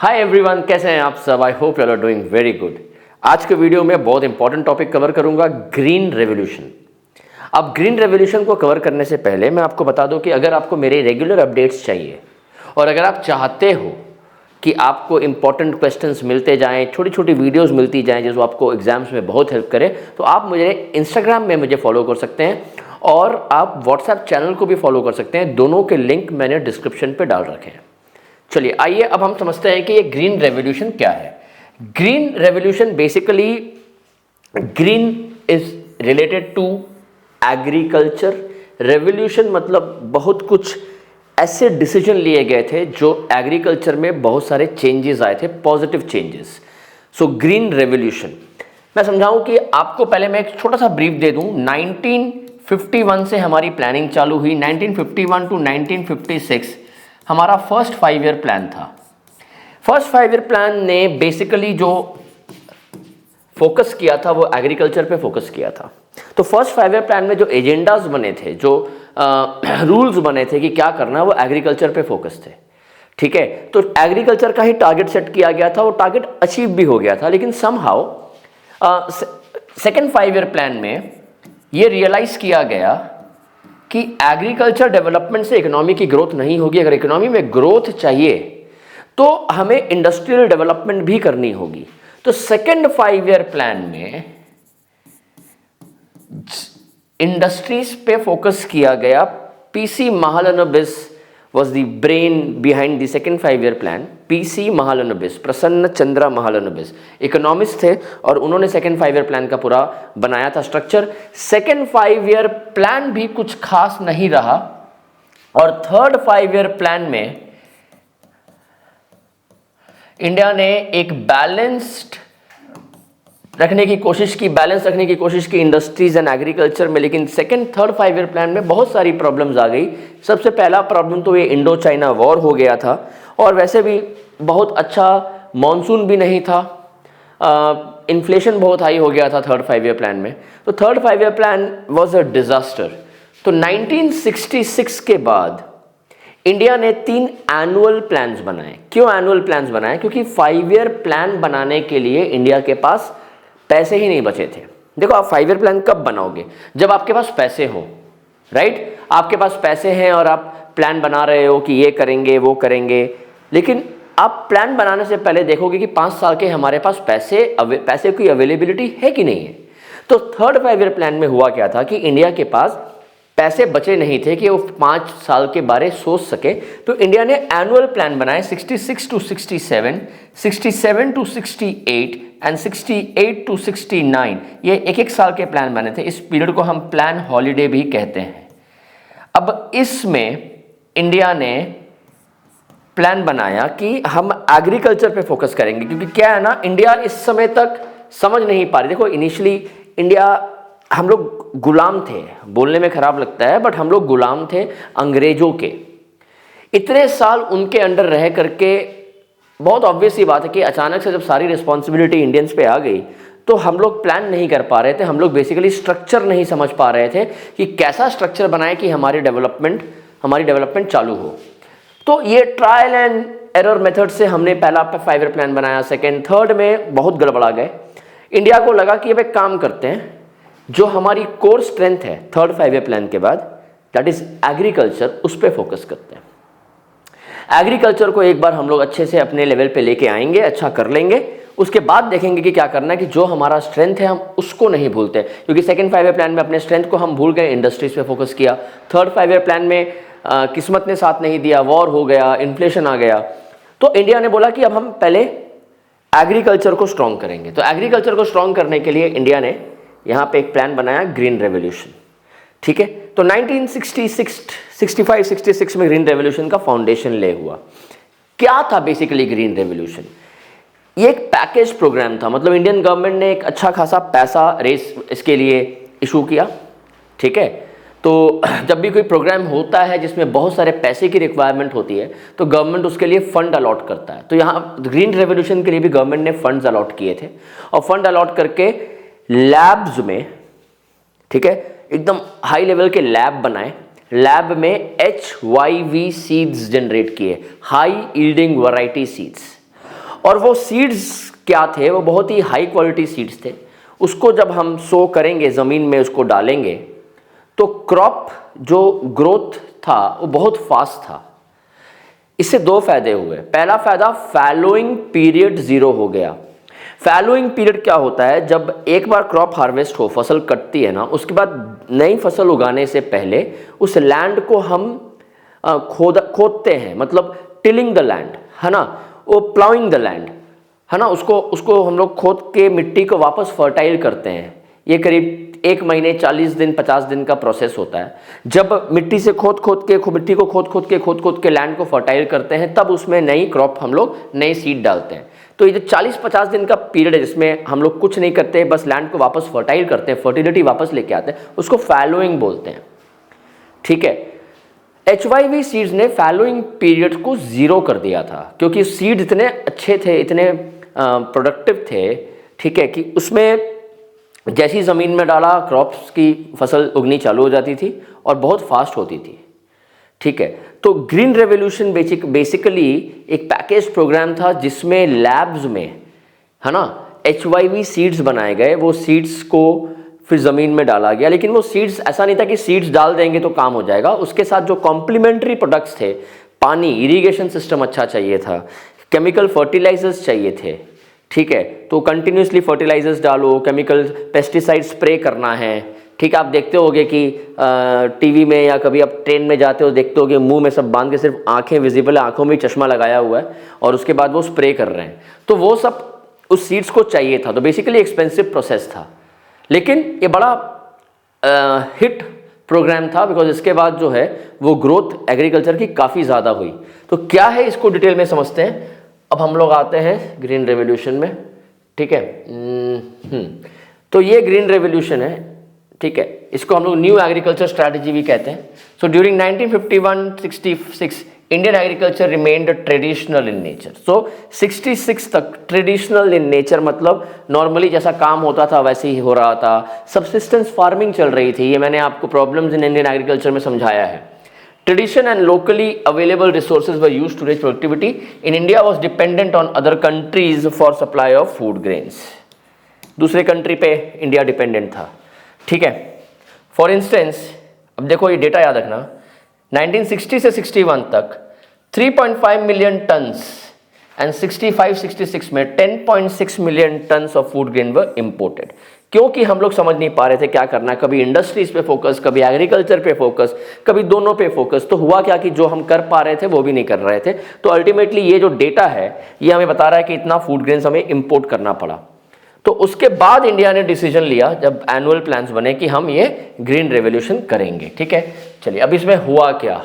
Hi everyone, कैसे हैं आप सब? I hope you are doing very good. आज के वीडियो में बहुत इंपॉर्टेंट टॉपिक कवर करूंगा, ग्रीन रेवोल्यूशन। अब ग्रीन रेवोल्यूशन को कवर करने से पहले मैं आपको बता दूं कि अगर आपको मेरे रेगुलर अपडेट्स चाहिए और अगर आप चाहते हो कि आपको इंपॉर्टेंट क्वेश्चंस मिलते जाएं, छोटी छोटी वीडियोस मिलती जाएं जो आपको एग्जाम्स में बहुत हेल्प करे, तो आप मुझे इंस्टाग्राम में मुझे फॉलो कर सकते हैं और आप व्हाट्सएप चैनल को भी फॉलो कर सकते हैं। दोनों के लिंक मैंने डिस्क्रिप्शन पे डाल रखे हैं। चलिए आइए अब हम समझते हैं कि ये ग्रीन रेवोल्यूशन क्या है। Green revolution basically, green is related to agriculture. Revolution मतलब बहुत कुछ ऐसे डिसीजन लिए गए थे जो एग्रीकल्चर में बहुत सारे चेंजेस आए थे, positive changes. So green revolution मैं समझाऊं कि आपको पहले मैं एक छोटा सा ब्रीफ दे दूं। 1951 से हमारी प्लानिंग चालू हुई। 1951 टू 1956 हमारा फर्स्ट 5 ईयर प्लान था। फर्स्ट 5 ईयर प्लान ने बेसिकली जो फोकस किया था वो एग्रीकल्चर पे फोकस किया था। तो फर्स्ट 5 ईयर प्लान में जो एजेंडाज बने थे, जो रूल्स बने थे कि क्या करना है, वो एग्रीकल्चर पे फोकस थे। ठीक है, तो एग्रीकल्चर का ही टारगेट सेट किया गया था, वो टारगेट अचीव भी हो गया था। लेकिन समहाउ सेकेंड 5 ईयर प्लान में ये रियलाइज किया गया कि एग्रीकल्चर डेवलपमेंट से इकोनॉमी की ग्रोथ नहीं होगी। अगर इकोनॉमी में ग्रोथ चाहिए तो हमें इंडस्ट्रियल डेवलपमेंट भी करनी होगी। तो सेकेंड 5 ईयर प्लान में इंडस्ट्रीज पे फोकस किया गया। PC Mahalanobis was the brain behind the second 5 year plan. PC Mahalanobis, प्रसन्न चंद्रा महालनोबिस इकोनॉमिस्ट थे और उन्होंने सेकेंड 5 ईयर प्लान का पूरा बनाया था स्ट्रक्चर। सेकेंड 5 ईयर प्लान भी कुछ खास नहीं रहा और थर्ड 5 ईयर प्लान में इंडिया ने एक बैलेंस रखने की कोशिश की इंडस्ट्रीज एंड एग्रीकल्चर में। लेकिन सेकंड थर्ड 5 ईयर प्लान में बहुत सारी प्रॉब्लम्स आ गई। सबसे पहला प्रॉब्लम तो ये इंडो चाइना वॉर हो गया था और वैसे भी बहुत अच्छा मॉनसून भी नहीं था। इन्फ्लेशन बहुत हाई हो गया था थर्ड 5 ईयर प्लान में। तो third 5 year plan was a disaster. तो 1966 के बाद इंडिया ने 3 एनुअल प्लान्स बनाए। क्यों एनुअल प्लान्स बनाए? क्योंकि 5 ईयर प्लान बनाने के लिए इंडिया के पास पैसे ही नहीं बचे थे। देखो, आप 5 ईयर प्लान कब बनाओगे? जब आपके पास पैसे हो, राइट? आपके पास पैसे हैं और आप प्लान बना रहे हो कि ये करेंगे वो करेंगे। लेकिन आप प्लान बनाने से पहले देखोगे कि 5 साल के हमारे पास पैसे की अवेलेबिलिटी है कि नहीं है। तो थर्ड 5 ईयर प्लान में हुआ क्या था कि इंडिया के पास पैसे बचे नहीं थे कि वो 5 साल के बारे सोच सके। तो इंडिया ने एनुअल प्लान बनाए 66 टू 67, 67 टू 68 एंड 68 टू 69। ये एक एक साल के प्लान बने थे। इस पीरियड को हम प्लान हॉलीडे भी कहते हैं। अब इसमें इंडिया ने प्लान बनाया कि हम एग्रीकल्चर पे फोकस करेंगे, क्योंकि क्या है ना, इंडिया इस समय तक समझ नहीं पा रही। देखो, इनिशियली इंडिया, हम लोग गुलाम थे, बोलने में खराब लगता है बट हम लोग गुलाम थे अंग्रेजों के। इतने साल उनके अंडर रह करके बहुत ऑब्वियस सी बात है कि अचानक से जब सारी रिस्पॉन्सिबिलिटी इंडियंस पे आ गई तो हम लोग प्लान नहीं कर पा रहे थे। हम लोग बेसिकली स्ट्रक्चर नहीं समझ पा रहे थे कि कैसा स्ट्रक्चर बनाए कि हमारी डेवलपमेंट चालू हो। तो ये ट्रायल एंड एरर मेथड से हमने पहला 5 ईयर प्लान बनाया। सेकेंड थर्ड में बहुत गड़बड़ा गए। इंडिया को लगा कि अब एक काम करते हैं, जो हमारी कोर स्ट्रेंथ है थर्ड 5 ईयर प्लान के बाद, दैट इज एग्रीकल्चर, उस पर फोकस करते हैं। एग्रीकल्चर को एक बार हम लोग अच्छे से अपने लेवल पे लेके आएंगे, अच्छा कर लेंगे। उसके बाद देखेंगे कि क्या करना है, कि जो हमारा स्ट्रेंथ है हम उसको नहीं भूलते। क्योंकि सेकंड 5 ईयर प्लान में अपने स्ट्रेंथ को हम भूल गए, इंडस्ट्रीज पे फोकस किया। थर्ड 5 ईयर प्लान में किस्मत ने साथ नहीं दिया, वॉर हो गया, इन्फ्लेशन आ गया। तो इंडिया ने बोला कि अब हम पहले एग्रीकल्चर को स्ट्रॉन्ग करेंगे। तो एग्रीकल्चर को स्ट्रॉन्ग करने के लिए इंडिया ने यहाँ पे एक प्लान बनाया, ग्रीन रेवोल्यूशन। ठीक है, तो 1965-66 में ग्रीन रेवोल्यूशन का फाउंडेशन ले हुआ। क्या था बेसिकली ग्रीन रेवोल्यूशन? ये एक पैकेज प्रोग्राम था। मतलब इंडियन गवर्नमेंट ने एक अच्छा खासा पैसा रेस इसके लिए इशू किया। ठीक है, तो जब भी कोई प्रोग्राम होता है जिसमें बहुत सारे पैसे की रिक्वायरमेंट होती है तो गवर्नमेंट उसके लिए फंड अलॉट करता है। तो यहाँ ग्रीन रेवोल्यूशन के लिए भी गवर्नमेंट ने फंड्स अलॉट किए थे और फंड अलॉट करके लैब्स में, ठीक है, एकदम हाई लेवल के लैब बनाए। लैब में HYV सीड्स जनरेट किए, हाई यील्डिंग वैरायटी सीड्स। और वो सीड्स क्या थे, वो बहुत ही हाई क्वालिटी सीड्स थे। उसको जब हम सो करेंगे, ज़मीन में उसको डालेंगे, तो क्रॉप जो ग्रोथ था वो बहुत फास्ट था। इससे दो फायदे हुए। पहला फायदा, फैलोइंग पीरियड ज़ीरो हो गया। फैलोइंग पीरियड क्या होता है, जब एक बार क्रॉप हार्वेस्ट हो, फसल कटती है ना, उसके बाद नई फसल उगाने से पहले उस लैंड को हम खोदते हैं, मतलब टिलिंग द लैंड, है ना, वो प्लाउइंग द लैंड, है ना, उसको हम लोग खोद के मिट्टी को वापस फर्टाइल करते हैं। ये करीब 1 महीने 40 दिन 50 दिन का प्रोसेस होता है। जब मिट्टी से मिट्टी को खोद के लैंड को फर्टाइल करते हैं, तब उसमें नई क्रॉप हम लोग नई सीड डालते हैं। तो ये जो 40-50 दिन का पीरियड है जिसमें हम लोग कुछ नहीं करते, बस लैंड को वापस फर्टाइल करते हैं, फर्टिलिटी वापस लेके आते हैं, उसको फैलोइंग बोलते हैं। ठीक है, HYV सीड्स ने फैलोइंग पीरियड को ज़ीरो कर दिया था, क्योंकि सीड इतने अच्छे थे, इतने प्रोडक्टिव थे, ठीक है, कि उसमें जैसी ज़मीन में डाला क्रॉप्स की फसल उगनी चालू हो जाती थी और बहुत फास्ट होती थी। ठीक है, तो ग्रीन रेवोल्यूशन बेसिकली एक पैकेज प्रोग्राम था जिसमें लैब्स में, है ना, HYV सीड्स बनाए गए। वो सीड्स को फिर ज़मीन में डाला गया, लेकिन वो सीड्स ऐसा नहीं था कि सीड्स डाल देंगे तो काम हो जाएगा। उसके साथ जो कॉम्प्लीमेंट्री प्रोडक्ट्स थे, पानी, इरिगेशन सिस्टम अच्छा चाहिए था, केमिकल फर्टिलाइजर्स चाहिए थे। ठीक है, तो कंटिन्यूसली फर्टिलाइजर्स डालो, केमिकल पेस्टिसाइड स्प्रे करना है। ठीक है, आप देखते होगे कि टीवी में या कभी आप ट्रेन में जाते हो, देखते होगे मुंह में सब बांध के सिर्फ आंखें विजिबल है, आंखों में चश्मा लगाया हुआ है और उसके बाद वो स्प्रे कर रहे हैं। तो वो सब उस सीड्स को चाहिए था, तो बेसिकली एक्सपेंसिव प्रोसेस था, लेकिन ये बड़ा हिट प्रोग्राम था, बिकॉज इसके बाद जो है वो ग्रोथ एग्रीकल्चर की काफ़ी ज़्यादा हुई। तो क्या है, इसको डिटेल में समझते हैं। अब हम लोग आते हैं ग्रीन रेवोल्यूशन में। ठीक है, तो ये ग्रीन रेवोल्यूशन है। ठीक है, इसको हम लोग न्यू एग्रीकल्चर स्ट्रैटेजी भी कहते हैं। So during 1951-66 Indian agriculture remained traditional in nature. So 66 तक ट्रेडिशनल इन नेचर, मतलब नॉर्मली जैसा काम होता था वैसे ही हो रहा था। सब्सिस्टेंस फार्मिंग चल रही थी, ये मैंने आपको प्रॉब्लम्स इन इंडियन एग्रीकल्चर में समझाया है। Tradition and locally available resources were used to reach productivity. In India was dependent on other countries for supply of food grains. दूसरे कंट्री पे इंडिया डिपेंडेंट था। ठीक है, फॉर इंस्टेंस, अब देखो ये डेटा याद रखना, 1960 से 61 तक 3.5 मिलियन टन्स एंड 65-66 में 10.6 million tons of food grain were imported. क्योंकि हम लोग समझ नहीं पा रहे थे क्या करना है, कभी इंडस्ट्रीज पे फोकस, कभी एग्रीकल्चर पे फोकस, कभी दोनों पे फोकस। तो हुआ क्या कि जो हम कर पा रहे थे वो भी नहीं कर रहे थे। तो अल्टीमेटली ये जो डेटा है ये हमें बता रहा है कि इतना फूड ग्रेन्स हमें इंपोर्ट करना पड़ा। तो उसके बाद इंडिया ने डिसीजन लिया, जब एनुअल प्लान्स बने, कि हम ये ग्रीन रेवोल्यूशन करेंगे। ठीक है, चलिए अब इसमें हुआ क्या,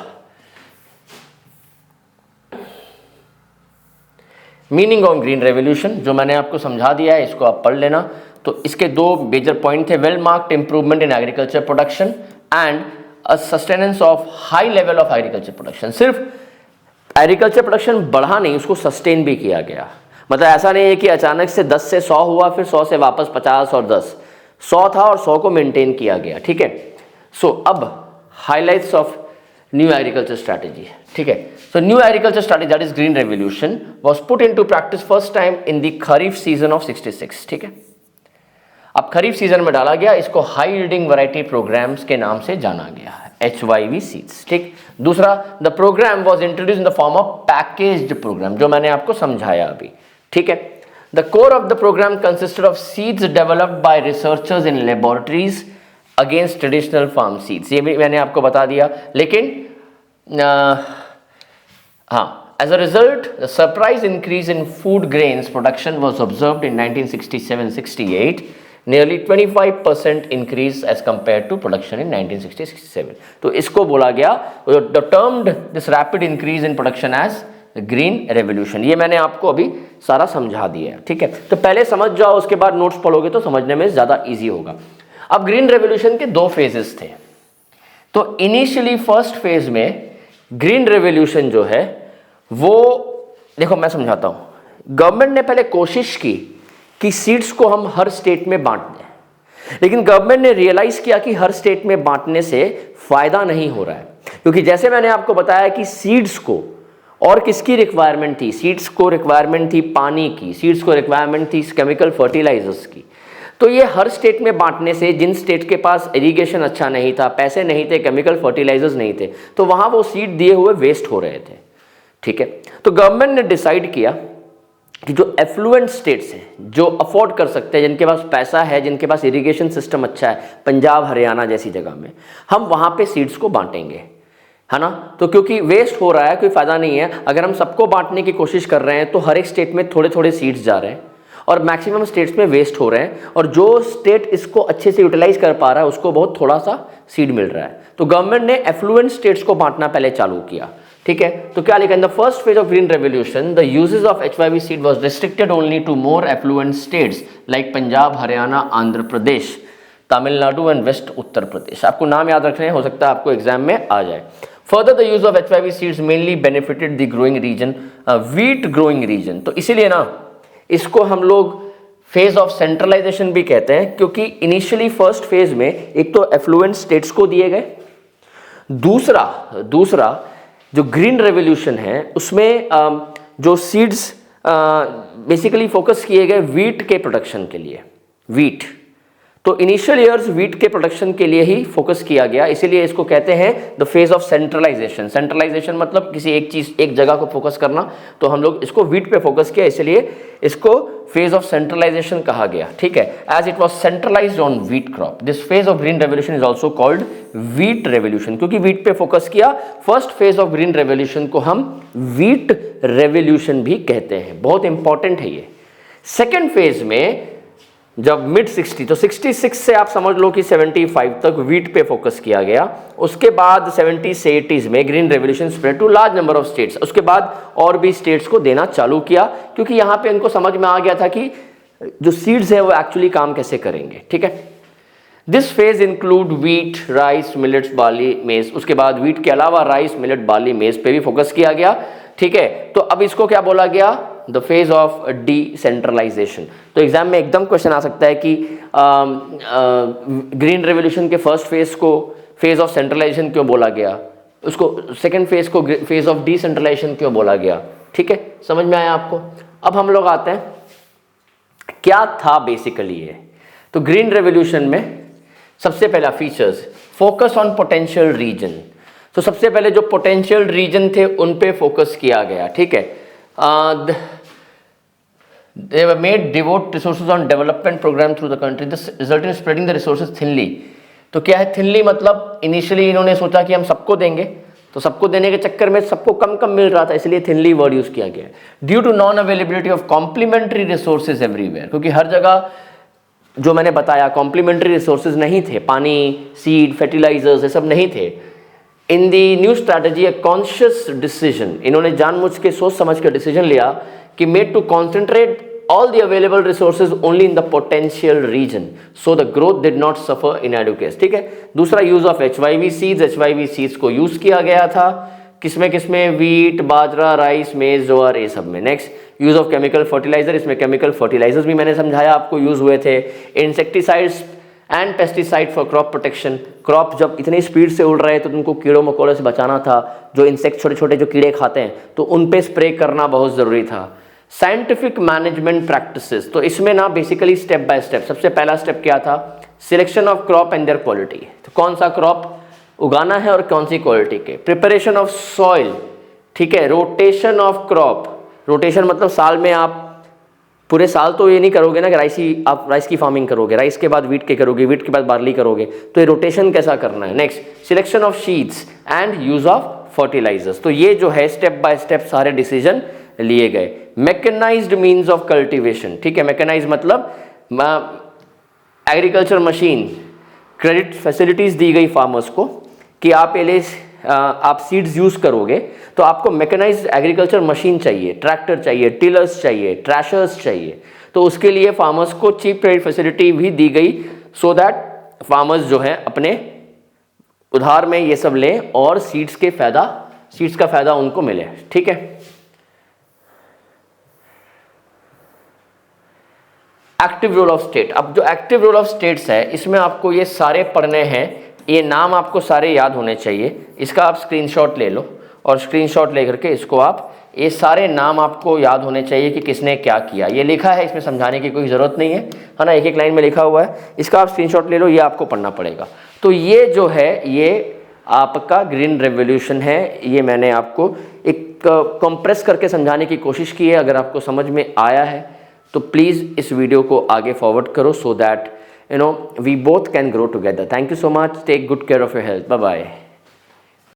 मीनिंग ऑफ ग्रीन रेवोल्यूशन जो मैंने आपको समझा दिया है, इसको आप पढ़ लेना। तो इसके दो मेजर पॉइंट थे, well marked improvement in agriculture production and a sustenance of high level of agriculture production. सिर्फ एग्रीकल्चर प्रोडक्शन बढ़ा नहीं, उसको सस्टेन भी किया गया। मतलब ऐसा नहीं है कि अचानक से 10 से 100 हुआ, फिर 100 से वापस 50 और 10, 100 था और 100 को मेंटेन किया गया। ठीक है, सो अब highlights of new agriculture strategy. ठीक है, so new agriculture strategy that is green revolution was put into practice first time in the kharif season of 66। ठीक है, अब खरीफ सीजन में डाला गया, इसको हाई यील्डिंग वैरायटी प्रोग्राम्स के नाम से जाना गया है, HYV सीड्स। ठीक, दूसरा, the programme was introduce in the form of packaged programme, जो मैंने आपको समझाया अभी। ठीक है, the core of the programme consisted of seeds developed by researchers in laboratories against traditional farm seeds. ये भी मैंने आपको बता दिया, लेकिन हाँ, as a result, the surprise increase in food grains production was observed in 1967-68, nearly 25% increase as compared to production in 1967. तो इसको बोला गया, the termed this rapid increase in production as green revolution. ये मैंने आपको अभी सारा समझा दिया है। ठीक है, तो पहले समझ जाओ, उसके बाद नोट्स पढ़ोगे तो समझने में ज़्यादा ईजी होगा। अब ग्रीन रेवोल्यूशन के दो फेजेस थे। तो इनिशियली फर्स्ट फेज में ग्रीन रेवोल्यूशन जो है वो, देखो मैं समझाता हूं। गवर्नमेंट ने पहले कोशिश की कि सीड्स को हम हर स्टेट में बांट दें, लेकिन गवर्नमेंट ने रियलाइज किया कि हर स्टेट में बांटने से फायदा नहीं हो रहा है, क्योंकि जैसे मैंने आपको बताया कि सीड्स को और किसकी रिक्वायरमेंट थी? सीड्स को रिक्वायरमेंट थी पानी की, सीड्स को रिक्वायरमेंट थी केमिकल फर्टिलाइजर्स की। तो ये हर स्टेट में बांटने से जिन स्टेट के पास इरिगेशन अच्छा नहीं था, पैसे नहीं थे, केमिकल फर्टिलाइजर्स नहीं थे, तो वहाँ वो सीड दिए हुए वेस्ट हो रहे थे। ठीक है, तो गवर्नमेंट ने डिसाइड किया कि जो एफ्लुएंट स्टेट्स हैं, जो अफोर्ड कर सकते हैं, जिनके पास पैसा है, जिनके पास इरिगेशन सिस्टम अच्छा है, पंजाब हरियाणा जैसी जगह में, हम वहाँ पे सीड्स को बांटेंगे, है ना। तो क्योंकि वेस्ट हो रहा है, कोई फ़ायदा नहीं है। अगर हम सबको बांटने की कोशिश कर रहे हैं तो हर एक स्टेट में थोड़े थोड़े सीड्स जा रहे हैं और मैक्सिमम स्टेट्स में वेस्ट हो रहे हैं, और जो स्टेट इसको अच्छे से यूटिलाइज कर पा रहा है उसको बहुत थोड़ा सा सीड मिल रहा है। तो गवर्नमेंट ने एफ्लुएंट स्टेट्स को बांटना पहले चालू किया। ठीक है, तो क्या लिखा? In the first phase of green revolution the uses of HYV seed was restricted only to more affluent states like Punjab, Haryana, Andhra Pradesh, Tamil Nadu and west Uttar Pradesh. आपको नाम याद रखने हैं, हो सकता है आपको एग्जाम में आ जाए। Further the use of HYV seeds mainly benefited the growing region, wheat growing region. तो इसीलिए ना इसको हम लोग फेज ऑफ सेंट्रलाइजेशन भी कहते हैं, क्योंकि इनिशियली फर्स्ट फेज में एक तो एफ्लुएंट स्टेट्स को दिए गए, दूसरा जो ग्रीन रेवोल्यूशन है उसमें जो सीड्स बेसिकली फोकस किए गए व्हीट के प्रोडक्शन के लिए। व्हीट तो इनिशियल ईयर्स व्हीट के प्रोडक्शन के लिए ही फोकस किया गया, इसीलिए इसको कहते हैं the phase of centralisation. Centralisation मतलब किसी एक चीज, एक जगह को फोकस करना, तो हम लोग इसको व्हीट पे फोकस किया, इसलिए इसको फेज ऑफ सेंट्रलाइजेशन कहा गया। ठीक है, as it was centralised on wheat crop, this phase of green revolution is also called wheat revolution, क्योंकि व्हीट पे फोकस किया। First phase of green revolution को हम व्हीट रेवोल्यूशन भी कहते हैं, बहुत इंपॉर्टेंट है ये। सेकेंड फेज में जब मिड 60, तो 66 से आप समझ लो कि 75 तक व्हीट पे फोकस किया गया। उसके बाद 70 से 80s में green revolution spread to large number of states. उसके बाद और भी स्टेट्स को देना चालू किया, क्योंकि यहाँ पे इनको समझ में आ गया था कि जो सीड्स है वो एक्चुअली काम कैसे करेंगे। ठीक है, this phase include wheat, rice, millets, barley, मेज। उसके बाद व्हीट के अलावा राइस, मिलेट, बार्ली, मेज पे भी फोकस किया गया। ठीक है, तो अब इसको क्या बोला गया? The phase of decentralisation. तो एग्जाम में एकदम क्वेश्चन आ सकता है कि ग्रीन रेवोल्यूशन के फर्स्ट फेज को फेज ऑफ सेंट्रलाइजेशन क्यों बोला गया, उसको सेकेंड फेज को फेज ऑफ डिसेंट्रलाइजेशन क्यों बोला गया। ठीक है, समझ में आया आपको? अब हम लोग आते हैं क्या था बेसिकली ये। तो ग्रीन रेवोल्यूशन में सबसे पहला features, focus on potential region. तो सबसे पहले जो पोटेंशियल रीजन थे उन पे फोकस किया गया। ठीक है, they were made devote resources on development program through the country. This resulted in spreading the resources thinly. तो क्या है thinly? मतलब इनिशियली इन्होंने सोचा कि हम सबको देंगे, तो सबको देने के चक्कर में सबको कम कम मिल रहा था, इसलिए thinly वर्ड यूज किया गया। Due to non availability of complementary resources everywhere, क्योंकि हर जगह जो मैंने बताया कॉम्प्लीमेंट्री रिसोर्सेज नहीं थे, पानी, सीड, फर्टिलाइजर्स, ये सब नहीं थे। In the new strategy a conscious decision, इन्होंने जानबूझ के सोच समझ के डिसीजन लिया कि made to concentrate all the available resources only in the potential region, so the growth did not suffer inadequacy. ठीक है, दूसरा यूज ऑफ HYV सीड्स को यूज किया गया था किसमें? व्हीट, बाजरा, राइस, मेज, ज्वार, ये सब में। Next use of chemical fertiliser, इसमें केमिकल फर्टिलाइजर्स भी मैंने समझाया आपको यूज हुए थे। Insecticides and pesticide for crop protection, crop जब इतनी स्पीड से उड़ रहे हैं तो उनको कीड़ों मकोड़ों से बचाना था, जो इंसेक्ट छोटे छोटे जो कीड़े खाते हैं तो उन पे स्प्रे करना बहुत ज़रूरी था। साइंटिफिक मैनेजमेंट प्रैक्टिसेस, तो इसमें ना बेसिकली स्टेप बाय स्टेप, सबसे पहला स्टेप क्या था? Selection of crop and there quality, तो कौन सा क्रॉप उगाना है और कौन सी क्वालिटी के। प्रिपरेशन ऑफ सॉइल, ठीक है। रोटेशन ऑफ क्रॉप, रोटेशन मतलब साल में आप पूरे साल तो ये नहीं करोगे ना कि आप राइस की फार्मिंग करोगे, राइस के बाद व्हीट के करोगे, व्हीट के बाद बार्ली करोगे, तो ये रोटेशन कैसा करना है। Next selection of seeds and use of fertilisers, तो ये जो है स्टेप बाय स्टेप सारे डिसीजन लिए गए। मैकेनाइज्ड मीन्स ऑफ कल्टीवेशन, ठीक है। मैकेनाइज मतलब एग्रीकल्चर मशीन, क्रेडिट फैसिलिटीज दी गई फार्मर्स को कि आप सीड्स यूज करोगे तो आपको मैकेनाइज्ड एग्रीकल्चर मशीन चाहिए, ट्रैक्टर चाहिए, टिलर्स चाहिए, ट्रैशर्स चाहिए, तो उसके लिए फार्मर्स को चीप क्रेडिट फैसिलिटी भी दी गई, सो दैट फार्मर्स जो है अपने उधार में ये सब लें और सीड्स का फायदा उनको मिले, ठीक है। एक्टिव रोल ऑफ स्टेट, अब जो एक्टिव रोल ऑफ स्टेट्स है इसमें आपको ये सारे पढ़ने हैं, ये नाम आपको सारे याद होने चाहिए, इसका आप स्क्रीनशॉट ले लो और स्क्रीनशॉट लेकर के इसको आप, ये सारे नाम आपको याद होने चाहिए कि किसने क्या किया। ये लिखा है, इसमें समझाने की कोई ज़रूरत नहीं है ना, एक एक लाइन में लिखा हुआ है, इसका आप स्क्रीनशॉट ले लो, ये आपको पढ़ना पड़ेगा। तो ये जो है ये आपका ग्रीन रेवोल्यूशन है। ये मैंने आपको एक कंप्रेस करके समझाने की कोशिश की है। अगर आपको समझ में आया है तो प्लीज़ इस वीडियो को आगे फॉरवर्ड करो, so that we both can grow together. Thank you so much, take good care of your health, bye bye.